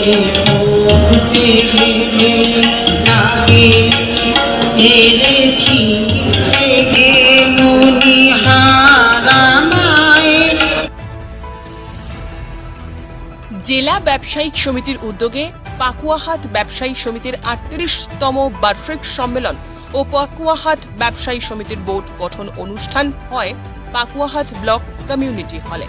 জেলা ব্যবসায়িক সমিতির উদ্যোগে পাকুয়াহাট ব্যবসায়ী সমিতির ৩৮তম বার্ষিক সম্মেলন ও পাকুয়াহাট ব্যবসায়ী সমিতির বোর্ড গঠন অনুষ্ঠান হয় পাকুয়াহাট ব্লক কমিউনিটি হলে।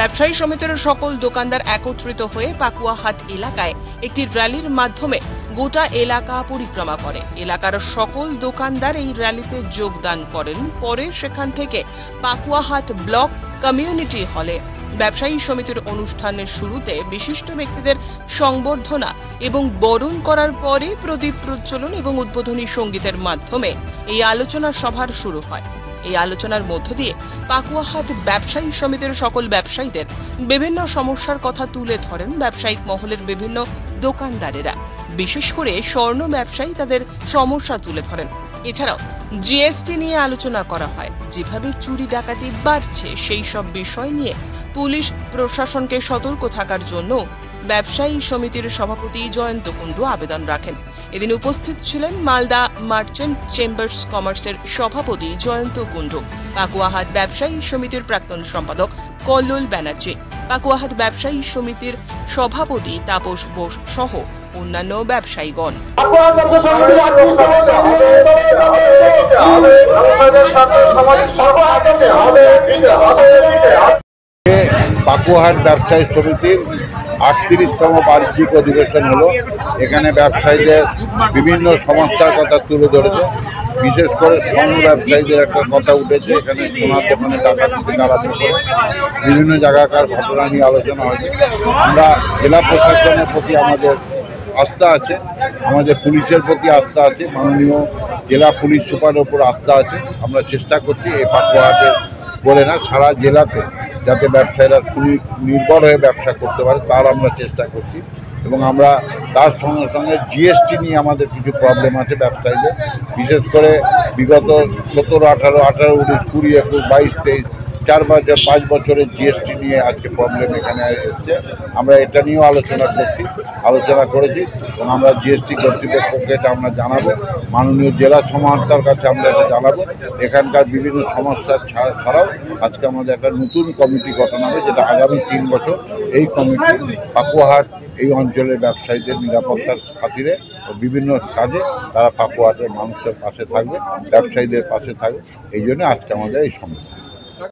ব্যবসায়ী সমিতির সকল দোকানদার একত্রিত হয়ে পাকুয়াহাট এলাকায় একটি র্যালির মাধ্যমে গোটা এলাকা পরিক্রমা করে। এলাকার সকল দোকানদার এই র্যালিতে যোগদান করেন। পরে সেখান থেকে পাকুয়াহাট ব্লক কমিউনিটি হলে ব্যবসায়ী সমিতির অনুষ্ঠানের শুরুতে বিশিষ্ট ব্যক্তিদের সংবর্ধনা এবং বরণ করার পরে প্রদীপ প্রজ্বলন এবং উদ্বোধনী সঙ্গীতের মাধ্যমে এই আলোচনা সভার শুরু হয়। এই আলোচনার মধ্য দিয়ে পাকুয়াহাট ব্যবসায়ী সমিতির সকল ব্যবসায়ীদের বিভিন্ন সমস্যার কথা তুলে ধরেন ব্যবসায়িক মহলের বিভিন্ন দোকানদারেরা। বিশেষ করে স্বর্ণ ব্যবসায়ী তাদের সমস্যা তুলে ধরেন। এছাড়াও জিএসটি নিয়ে আলোচনা করা হয়। যেভাবে চুরি ডাকাতি বাড়ছে সেই সব বিষয় নিয়ে পুলিশ প্রশাসনকে সতর্ক থাকার জন্য ব্যবসায়ী সমিতির সভাপতি জয়ন্ত কুণ্ডু আবেদন রাখেন। এদিন উপস্থিত ছিলেন মালদা মার্চেন্ট চেম্বার্স কমার্সের সভাপতি জয়ন্ত কুণ্ডু, পাকুয়াহাট ব্যবসায়ী সমিতির প্রাক্তন সম্পাদক কল্লোল ব্যানার্জি, পাকুয়াহাট ব্যবসায়ী সমিতির সভাপতি তাপস বোস সহ অন্যান্য ব্যবসায়ীগণ। পাকুয়াহাট ব্যবসায়ী সমিতির ৩৮তম বার্ষিক অধিবেশন হলো। এখানে ব্যবসায়ীদের বিভিন্ন সমস্যার কথা তুলে ধরেছে। বিশেষ করে স্বর্ণ ব্যবসায়ীদের একটা কথা উঠেছে। এখানে সোনার দোকানে ডাকাতি থেকে আরম্ভ করে বিভিন্ন জায়গাকার ঘটনা নিয়ে আলোচনা হয়েছে। আমরা জেলা প্রশাসনের প্রতি আমাদের আস্থা আছে, আমাদের পুলিশের প্রতি আস্থা আছে, মাননীয় জেলা পুলিশ সুপারের ওপর আস্থা আছে। আমরা চেষ্টা করছি এই পাকুয়াহাটের বলে না সারা জেলাতে যাতে ব্যবসায়ীরা খুবই নির্ভর হয়ে ব্যবসা করতে পারে তার আমরা চেষ্টা করছি। এবং আমরা তার সঙ্গে সঙ্গে জিএসটি নিয়ে আমাদের কিছু প্রবলেম আছে ব্যবসায়ীদের, বিশেষ করে বিগত ১৭, ১৮, ১৯, ২০, ২১, ২২, ২৩, ৪ বছর ৫ বছরের জিএসটি নিয়ে আজকে প্রবলেম এখানে এসছে। আমরা এটা নিয়েও আলোচনা করেছি এবং আমরা জিএসটি কর্তৃপক্ষকে এটা আমরা জানাবো, মাননীয় জেলা সমাহর্তার কাছে আমরা এটা জানাবো। এখানকার বিভিন্ন সমস্যা ছাড়াও আজকে আমাদের একটা নতুন কমিটি গঠন হবে, যেটা আগামী ৩ বছর এই কমিটি পাকুয়াহাট এই অঞ্চলের ব্যবসায়ীদের নিরাপত্তার খাতিরে বিভিন্ন কাজে তারা পাকুয়াহাটের মানুষের পাশে থাকবে, ব্যবসায়ীদের পাশে থাকবে। এই জন্য আজকে আমাদের এই সম্মেলন।